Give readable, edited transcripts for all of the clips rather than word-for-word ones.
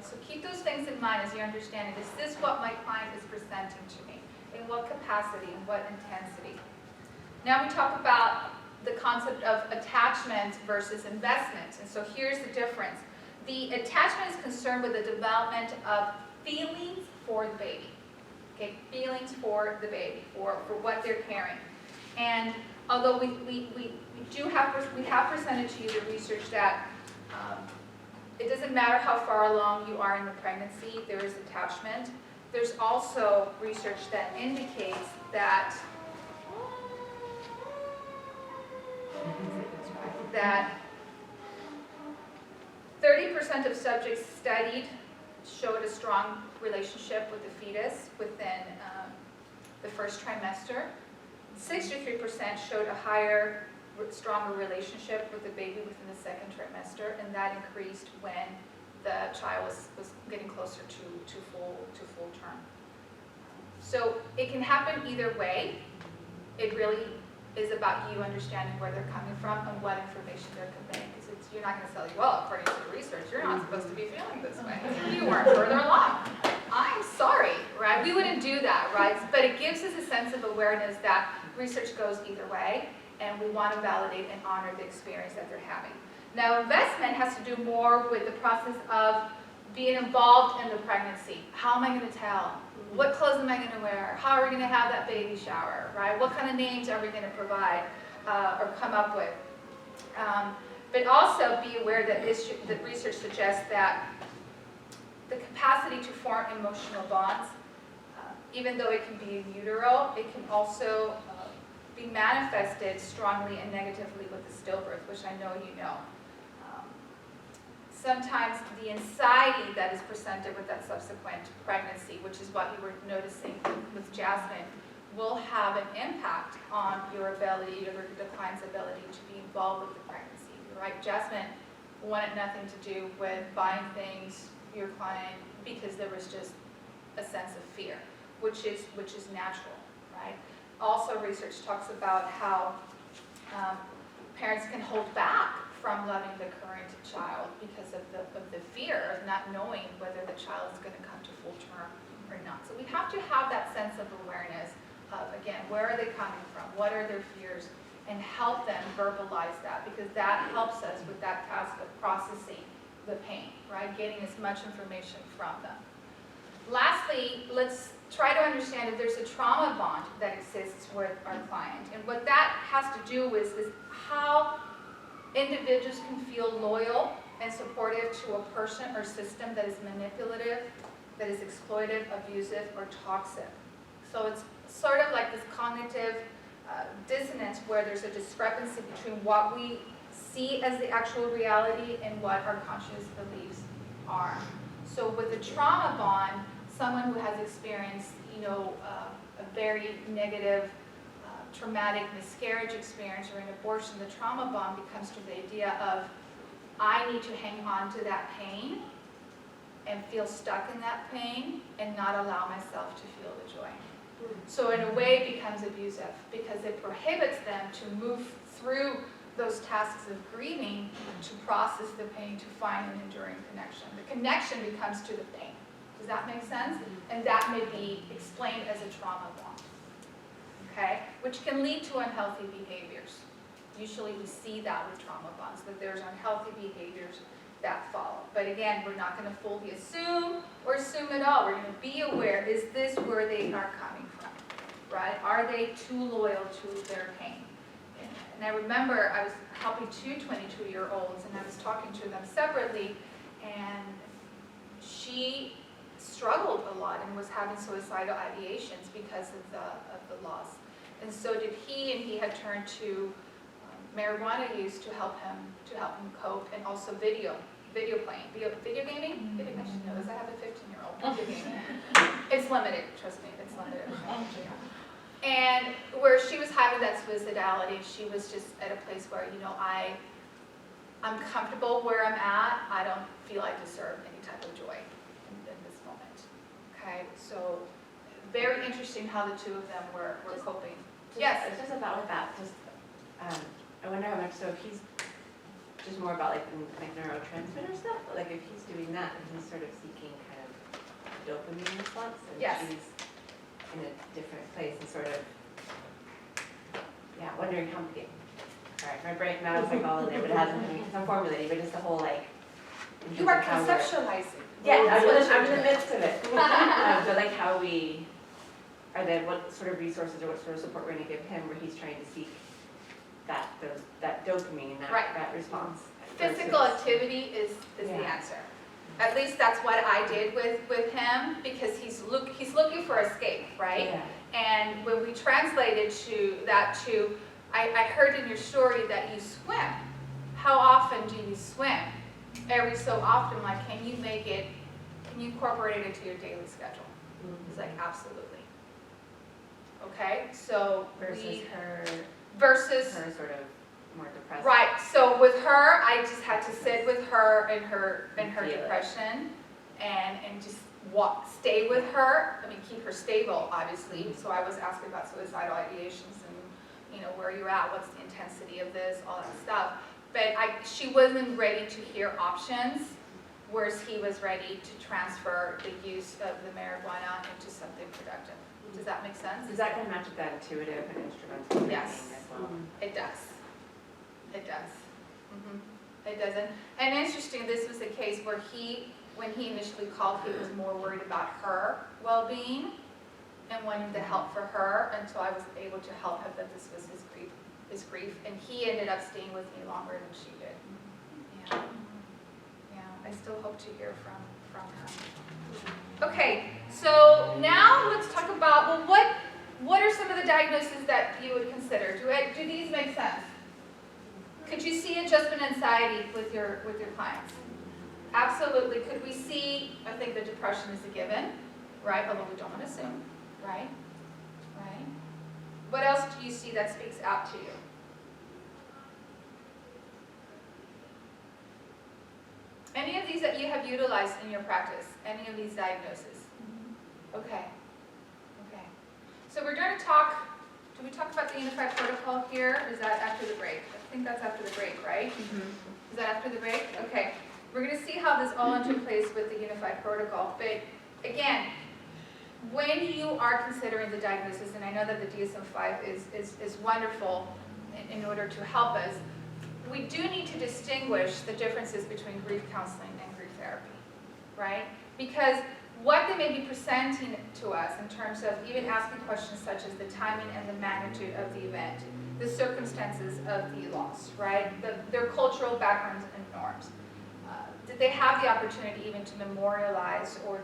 right? So keep those things in mind as you're understanding, is this what my client is presenting to me? In what capacity, in what intensity? Now we talk about the concept of attachment versus investment. And so here's the difference. The attachment is concerned with the development of feelings for the baby. Okay, feelings for the baby, for what they're carrying. And although we have presented to you the research that it doesn't matter how far along you are in the pregnancy, there is attachment. There's also research that indicates that that 30% of subjects studied showed a strong relationship with the fetus within the first trimester. 63% showed a higher, stronger relationship with the baby within the second trimester, and that increased when the child was getting closer to full term. So it can happen either way. It really is about you understanding where they're coming from and what information they're conveying. Because you're not going to tell you, well, according to the research, you're not supposed to be feeling this way. You weren't further along. I'm sorry, right? We wouldn't do that, right? But it gives us a sense of awareness that research goes either way, and we want to validate and honor the experience that they're having. Now, investment has to do more with the process of being involved in the pregnancy. How am I going to tell? What clothes am I going to wear? How are we going to have that baby shower, right? What kind of names are we going to provide or come up with? But also be aware that research suggests that the capacity to form emotional bonds, even though it can be in utero, it can also be manifested strongly and negatively with the stillbirth, which I know you know. Sometimes the anxiety that is presented with that subsequent pregnancy, which is what you were noticing with Jasmine, will have an impact on your ability, or the client's ability to be involved with the pregnancy, right? Jasmine wanted nothing to do with buying things for your client because there was just a sense of fear, which is natural, right? Also, research talks about how parents can hold back from loving the current child because of the fear of not knowing whether the child is going to come to full term or not. So we have to have that sense of awareness of, again, where are they coming from? What are their fears? And help them verbalize that, because that helps us with that task of processing the pain, right? Getting as much information from them. Lastly, let's try to understand if there's a trauma bond that exists with our client. And what that has to do with is how individuals can feel loyal and supportive to a person or system that is manipulative, that is exploitive, abusive, or toxic. So it's sort of like this cognitive dissonance where there's a discrepancy between what we see as the actual reality and what our conscious beliefs are. So with a trauma bond, someone who has experienced, a very negative traumatic miscarriage experience or an abortion, the trauma bond becomes to the idea of, I need to hang on to that pain and feel stuck in that pain and not allow myself to feel the joy. So in a way it becomes abusive because it prohibits them to move through those tasks of grieving to process the pain, to find an enduring connection. The connection becomes to the pain. Does that make sense? And that may be explained as a trauma bond. Okay, which can lead to unhealthy behaviors. Usually we see that with trauma bonds, that there's unhealthy behaviors that follow. But again, we're not going to fully assume or assume at all. We're going to be aware, is this where they are coming from, right? Are they too loyal to their pain? And I remember I was helping two 22-year-olds, and I was talking to them separately, and she struggled a lot and was having suicidal ideations because of the loss. And so did he, and he had turned to marijuana use to help him cope, and also video playing, video gaming. I should know this. I have a 15-year-old. Video gaming. It's limited. Trust me, it's limited. And where she was having that suicidality, she was just at a place where I'm comfortable where I'm at. I don't feel I deserve any type of joy in this moment. Okay, so very interesting how the two of them were coping. Yes? Just about with that, I wonder how much, so if he's just more about like neurotransmitter stuff, but like if he's doing that, and he's sort of seeking kind of dopamine response, and Yes. she's in a different place and sort of, yeah, wondering how, alright, my brain, now it's like all in there, but it hasn't been, I'm formulating, but just the whole like. in You terms are of how we're- conceptualizing. Yeah, That's what I'm you're in the doing. midst of it. But like how we, are there, what sort of resources or what sort of support we're gonna give him where he's trying to seek that dopamine, Right. that response. Physical versus- activity is the Yeah. answer. At least that's what I did with him, because he's looking for escape, right? Yeah. And when we translated I heard in your story that you swim. How often do you swim? Every so often, like, can you incorporate it into your daily schedule? He's like, absolutely. Okay, so versus her sort of more depressed. right, so with her, I just had to sit with her in her Feel it. depression and just stay with her. I mean, keep her stable, obviously. So I was asking about suicidal ideations and, where you're at, what's the intensity of this, all that stuff. But she wasn't ready to hear options, whereas he was ready to transfer the use of the marijuana into something productive. Does that make sense? Does that kind of match with that intuitive and instrumental Yes. thinking as well? It does. It does. It does. And interesting, this was the case where when he initially called, he was more worried about her well-being and wanting the help for her until I was able to help him that this was his grief. And he ended up staying with me longer than she did. Yeah. Yeah. I still hope to hear from her. Okay, so now let's talk about, well, what are some of the diagnoses that you would consider? Do these make sense? Could you see adjustment anxiety with your clients? Absolutely. Could we see, I think the depression is a given, right? Although we don't want to assume, right? Right? What else do you see that speaks out to you? Any of these that you have utilized in your practice? Any of these diagnoses? Okay. Okay. So we're going to talk, did we talk about the Unified Protocol here? Is that after the break? I think that's after the break, right? Is that after the break? Okay. We're going to see how this all interplays with the Unified Protocol. But again, when you are considering the diagnosis, and I know that the DSM-5 is wonderful in order to help us, we do need to distinguish the differences between grief counseling and grief therapy, right? Because what they may be presenting to us in terms of even asking questions such as the timing and the magnitude of the event, the circumstances of the loss, right? Their cultural backgrounds and norms. Did they have the opportunity even to memorialize or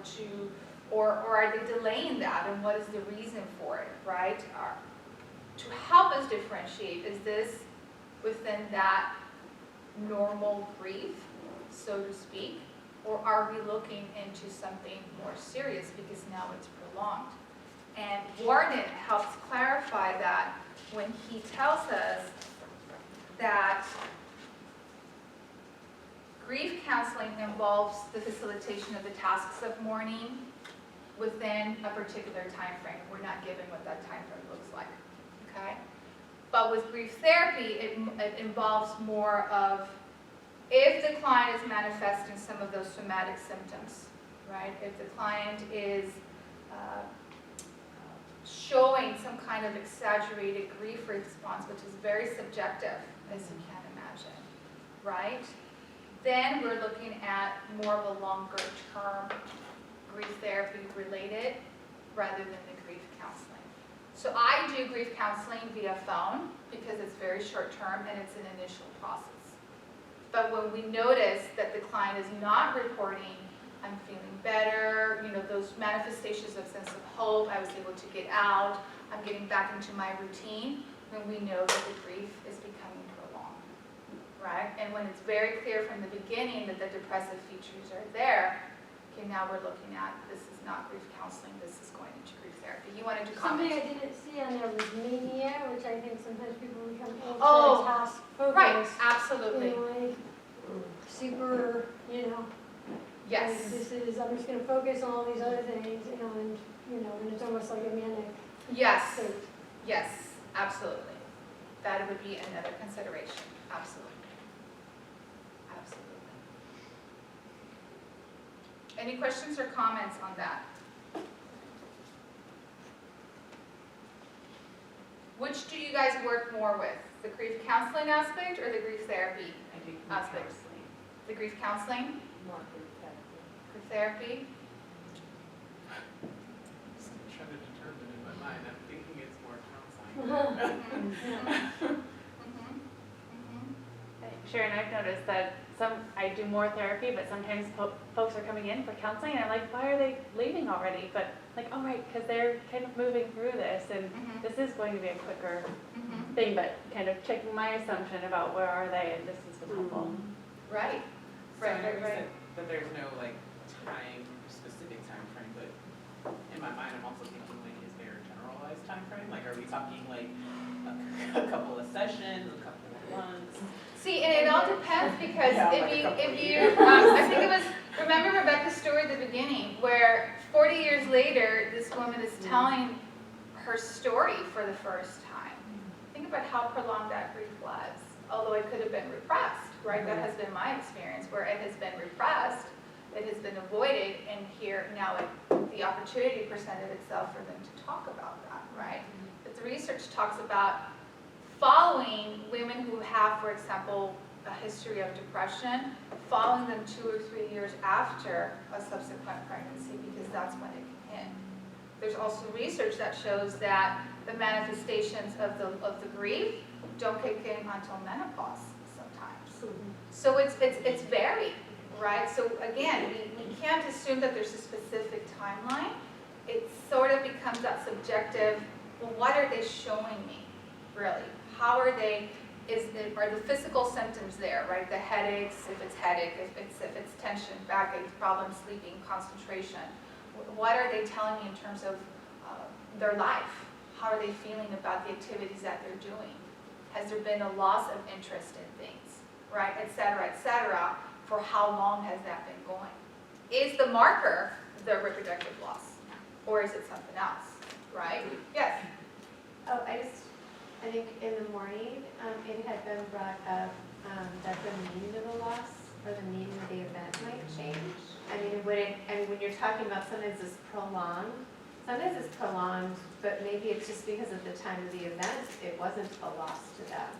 are they delaying that, and what is the reason for it, right? To help us differentiate, is this within that normal grief, so to speak, or are we looking into something more serious because now it's prolonged? And Warden helps clarify that when he tells us that grief counseling involves the facilitation of the tasks of mourning within a particular time frame. We're not given what that time frame looks like, okay? But with grief therapy, it involves more of if the client is manifesting some of those somatic symptoms, right? If the client is showing some kind of exaggerated grief response, which is very subjective, as you can imagine, right? Then we're looking at more of a longer term grief therapy related rather than the grief counseling. So I do grief counseling via phone because it's very short term and it's an initial process. But when we notice that the client is not reporting, I'm feeling better, those manifestations of sense of hope, I was able to get out, I'm getting back into my routine, then we know that the grief is becoming prolonged, right? And when it's very clear from the beginning that the depressive features are there, okay, now we're looking at this is not grief counseling, this is going into grief therapy. You wanted to comment? Something I didn't see on there was mania, which I think sometimes people become Oh, task focused. Right, absolutely. Like super, Yes. like this is, I'm just gonna focus on all these other things, and it's almost like a manic Yes. state. Yes, absolutely. That would be another consideration, absolutely. Any questions or comments on that? Which do you guys work more with? The grief counseling aspect or the grief therapy? I do Aspects. counseling. The grief counseling, More group therapy. grief therapy? Just trying to determine in my mind, I'm thinking it's more counseling. Sharon, I've noticed that I do more therapy, but sometimes folks are coming in for counseling and I'm like, why are they leaving already? But like, oh right, because they're kind of moving through this and this is going to be a quicker thing, but kind of checking my assumption about where are they and this has been helpful. Right, So I right, know right, you right. said that there's no like specific time frame, but in my mind, I'm also thinking like, is there a generalized time frame? Like, are we talking like a couple of sessions, a couple of months? See, and it all depends because Yeah, if like a you, couple if of you, years. I think it was, remember Rebecca's story at the beginning where 40 years later, this woman is telling her story for the first time. Think about how prolonged that grief was, although it could have been repressed, right? That has been my experience where it has been repressed, it has been avoided, and here now the opportunity presented itself for them to talk about that, right? But the research talks about following women who have, for example, a history of depression, following them 2 or 3 years after a subsequent pregnancy because that's when it can hit. There's also research that shows that the manifestations of the grief don't kick in until menopause sometimes. So it's varied, right? So again, we can't assume that there's a specific timeline. It sort of becomes that subjective, well, what are they showing me, really? How are they, are the physical symptoms there, right? The headaches, if it's headache, if it's tension, backache, problems sleeping, concentration. What are they telling me in terms of their life? How are they feeling about the activities that they're doing? Has there been a loss of interest in things, right? Et cetera, for how long has that been going? Is the marker the reproductive loss, or is it something else, right? Yes? Oh, I think in the morning, it had been brought up that the meaning of the loss or the meaning of the event might change. I mean, when you're talking about sometimes it's prolonged, but maybe it's just because of the time of the event, it wasn't a loss to them.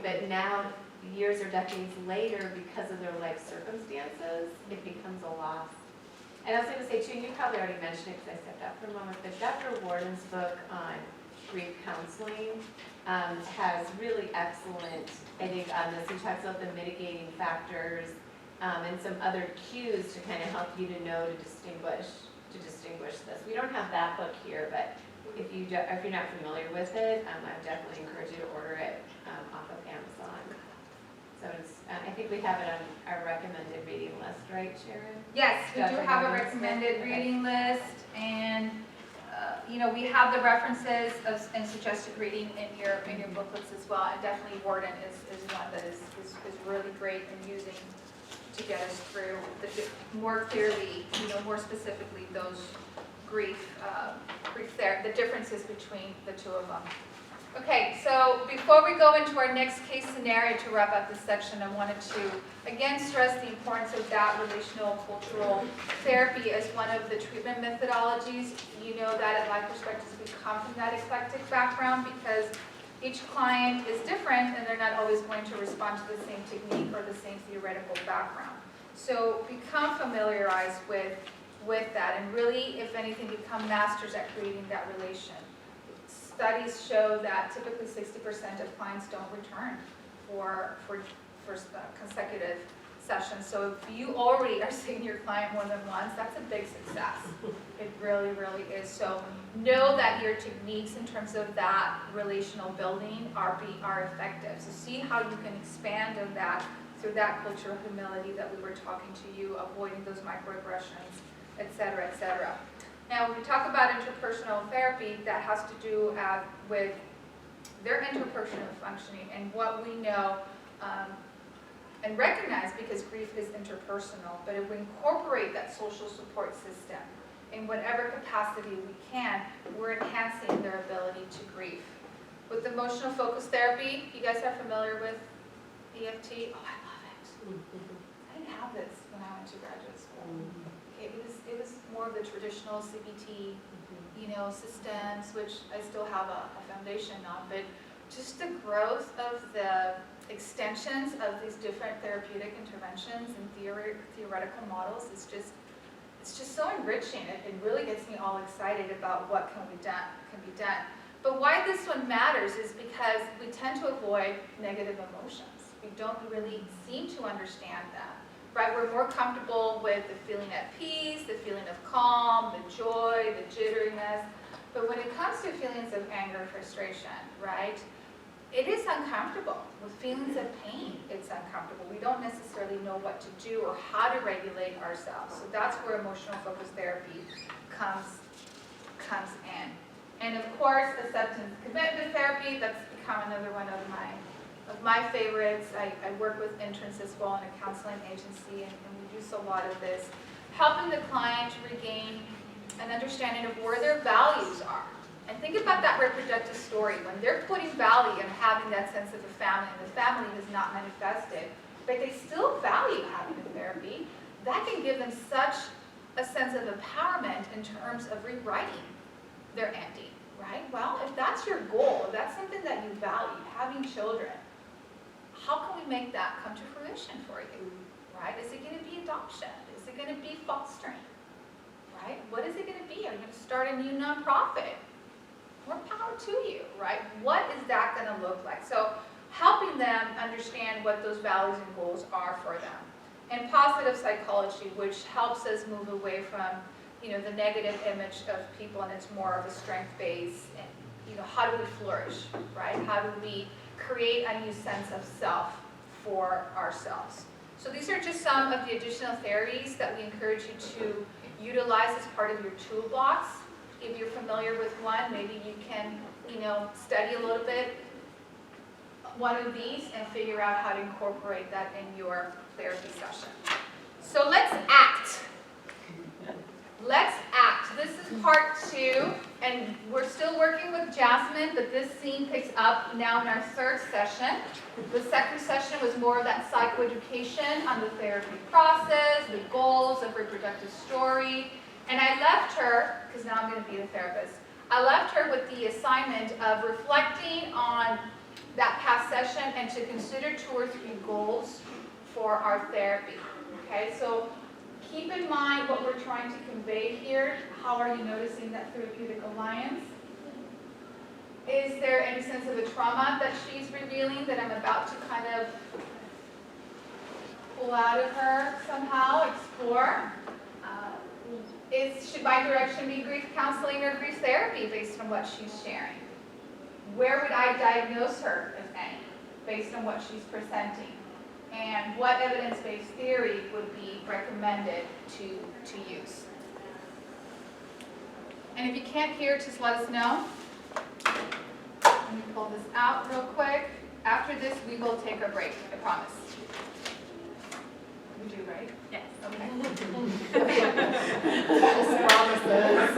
But now, years or decades later, because of their life circumstances, it becomes a loss. And I was going to say too, you probably already mentioned it because I stepped out for a moment, but Dr. Warden's book on grief counseling has really excellent, I think, on this. He talks about the mitigating factors and some other cues to kind of help you to know to distinguish this. We don't have that book here, but if you're not familiar with it, I definitely encourage you to order it off of Amazon. So I think we have it on our recommended reading list, right, Sharon? Yes, we do Dr. have a Warden's recommended book? reading list, and we have the references and suggested reading in your booklets as well. And definitely Warden is one that is really great in using to get us through more clearly, more specifically those the differences between the two of them. Okay, so before we go into our next case scenario to wrap up this section, I wanted to again stress the importance of that relational cultural therapy as one of the treatment methodologies. You know that at Life Perspectives we come from that eclectic background because each client is different and they're not always going to respond to the same technique or the same theoretical background. So become familiarized with that and really, if anything, become masters at creating that relation. Studies show that typically 60% of clients don't return for consecutive sessions. So if you already are seeing your client more than once, that's a big success. It really, really is. So know that your techniques in terms of that relational building are effective. So see how you can expand on that through that culture of humility that we were talking to you, avoiding those microaggressions, et cetera, et cetera. Now, when we talk about interpersonal therapy, that has to do with their interpersonal functioning and what we know and recognize because grief is interpersonal, but if we incorporate that social support system in whatever capacity we can, we're enhancing their ability to grieve. With emotional focus therapy, you guys are familiar with EFT? Oh, I love it. I didn't have this when I went to graduate school. Okay, more of the traditional CBT, systems, which I still have a foundation on, but just the growth of the extensions of these different therapeutic interventions and theoretical models is it's just so enriching. It really gets me all excited about what can be done. But why this one matters is because we tend to avoid negative emotions. We don't really seem to understand them, right? We're more comfortable with the feeling at peace, the feeling of calm, the joy, the jitteriness. But when it comes to feelings of anger, frustration, right? It is uncomfortable. With feelings of pain, it's uncomfortable. We don't necessarily know what to do or how to regulate ourselves. So that's where emotional focused therapy comes in. And of course, acceptance commitment therapy, that's become another one of my favorites. I work with interns as well in a counseling agency, and we use a lot of this, helping the client regain an understanding of where their values are. And think about that reproductive story. When they're putting value and having that sense of a family, and the family has not manifested, but they still value having a therapy, that can give them such a sense of empowerment in terms of rewriting their ending, right? Well, if that's your goal, if that's something that you value, having children, how can we make that come to fruition for you, right? Is it going to be adoption? Is it going to be fostering, right? What is it going to be? Are you going to start a new nonprofit? More power to you, right? What is that going to look like? So helping them understand what those values and goals are for them. And positive psychology, which helps us move away from, the negative image of people, and it's more of a strength-based, and, how do we flourish, right? How do we create a new sense of self for ourselves? So these are just some of the additional theories that we encourage you to utilize as part of your toolbox. If you're familiar with one, maybe you can, study a little bit one of these and figure out how to incorporate that in your therapy session. So let's act. Let's act. This is part 2, and we're still working with Jasmine, but this scene picks up now in our 3rd session. The 2nd session was more of that psychoeducation on the therapy process, the goals of reproductive story. And I left her, because now I'm going to be the therapist, I left her with the assignment of reflecting on that past session and to consider 2 or 3 goals for our therapy. Okay, so keep in mind what we're trying to convey here. How are you noticing that therapeutic alliance? Is there any sense of a trauma that she's revealing that I'm about to kind of pull out of her somehow, explore? Should my direction be grief counseling or grief therapy based on what she's sharing? Where would I diagnose her, if any, based on what she's presenting? And what evidence-based theory would be recommended to use? And if you can't hear, just let us know. Let me pull this out real quick. After this, we will take a break, I promise. We do, right? Yes. Okay. It was promises.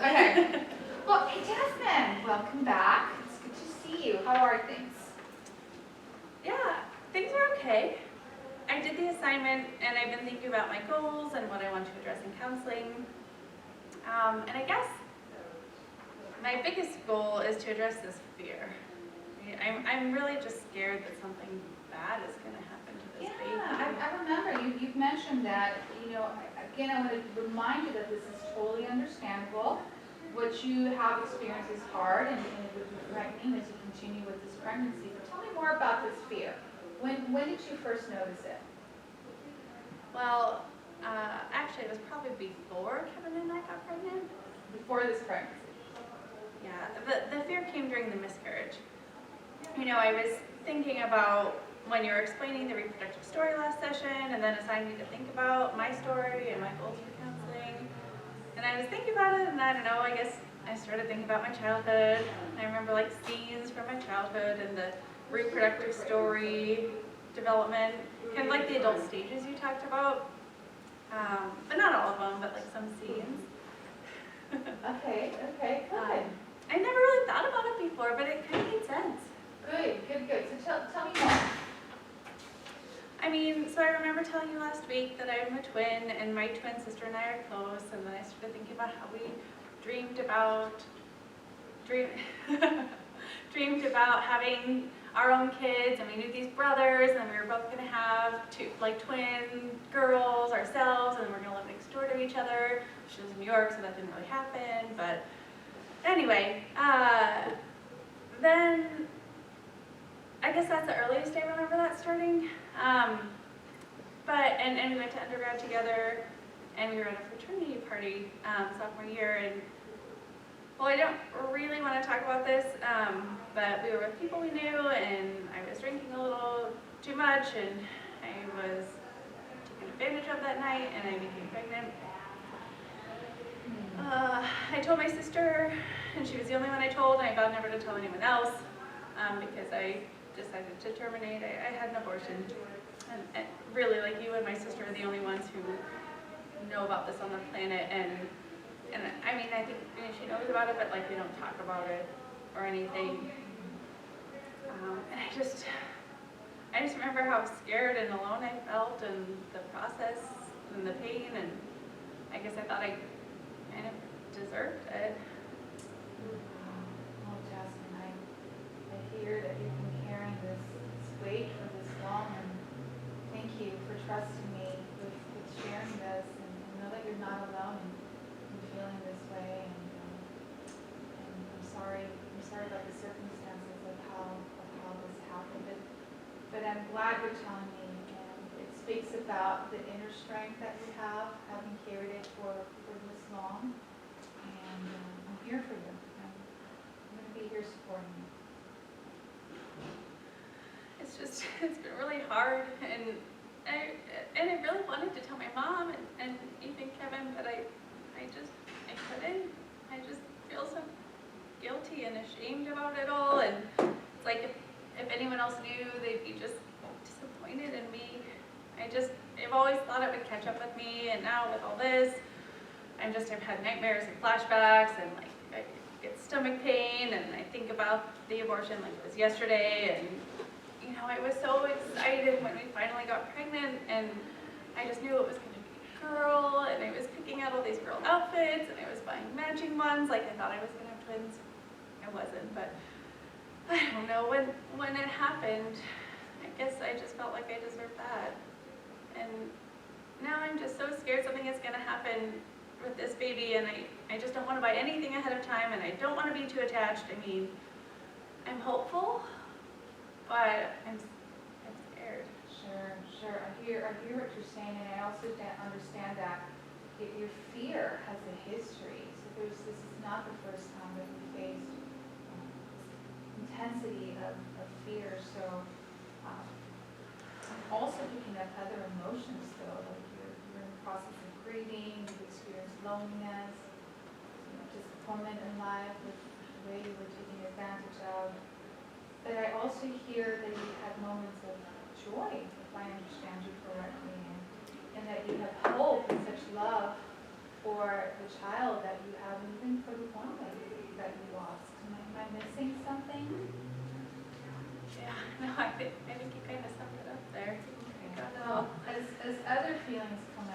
Okay. Well, hey, Jasmine, welcome back. It's good to see you. How are things? Yeah, things are okay. I did the assignment and I've been thinking about my goals and what I want to address in counseling. And I guess my biggest goal is to address this fear. I'm really just scared that something bad is going to happen to this baby. I remember you've mentioned that. Again, I want to remind you that this is totally understandable. What you have experienced is hard, and it would be threatening as you continue with this pregnancy. But tell me more about this fear. When did you first notice it? Well, actually, it was probably before Kevin and I got pregnant. Before this pregnancy? Yeah, the fear came during the miscarriage. I was thinking about when you were explaining the reproductive story last session, and then assigned me to think about my story and my goals for counseling. And I was thinking about it, and I don't know, I guess I started thinking about my childhood. I remember scenes from my childhood and the reproductive story development, kind of like the adult stages you talked about. But not all of them, but some scenes. Okay, good. I never really thought about it before, but it kind of made sense. Good. So tell me more. I mean, so I remember telling you last week that I'm a twin and my twin sister and I are close, and then I started thinking about how we dreamed about having our own kids, and we knew these brothers, and we were both gonna have two, like twin girls ourselves, and we're gonna live next door to each other. She lives in New York, so that didn't really happen, but anyway, then I guess that's the earliest I remember that starting. And we went to undergrad together, and we were at a fraternity party sophomore year, and well, I don't really want to talk about this, but we were with people we knew, and I was drinking a little too much, and I was taken advantage of that night, and I became pregnant. I told my sister, and she was the only one I told, and I vowed never to tell anyone else, because I decided to terminate. I had an abortion, and really, like, you and my sister are the only ones who know about this on the planet, and I mean, I think she knows about it, but like, we don't talk about it or anything. And I just remember how scared and alone I felt, and the process and the pain, and I guess I thought I kind of deserved it. Well, Jasmine, I hear that you've been carrying this weight for this long, and thank you for trusting me with sharing this, and know that you're not alone in feeling this way, and I'm sorry about the circumstances of how this happened, but I'm glad you're telling me, and it speaks about the inner strength that you have, having carried it for this long, and I'm here for you. I'm going to be here supporting you. It's been really hard, and I really wanted to tell my mom and even Kevin, but I couldn't. I just feel so guilty and ashamed about it all, and it's like if anyone else knew, they'd be just disappointed in me. I've always thought it would catch up with me, and now with all this, I've had nightmares and flashbacks, and like I get stomach pain, and I think about the abortion like it was yesterday, and you know, I was so excited when we finally got pregnant, and I just knew it was going to be a girl, and I was picking out all these girl outfits, and I was buying matching ones, like I thought I was going to have twins. I wasn't, but I don't know, when it happened, I guess I just felt like I deserved that. And now I'm just so scared something is going to happen with this baby, and I just don't want to buy anything ahead of time, and I don't want to be too attached. I mean, I'm hopeful, but I'm scared. Sure. I hear what you're saying, and I also understand that your fear has a history. So this is not the first time that you faced intensity of fear. So I'm also picking up other emotions, though. Like you're in the process of grieving, you've experienced loneliness, disappointment in life with the way you were taken advantage of. But I also hear that you had moments of joy, if I understand you correctly, and that you have hope and such love for the child that you have, even for the one that you lost. Am I missing something? Yeah, no, I think you kind of summed it up there. I don't know. Well, as other feelings come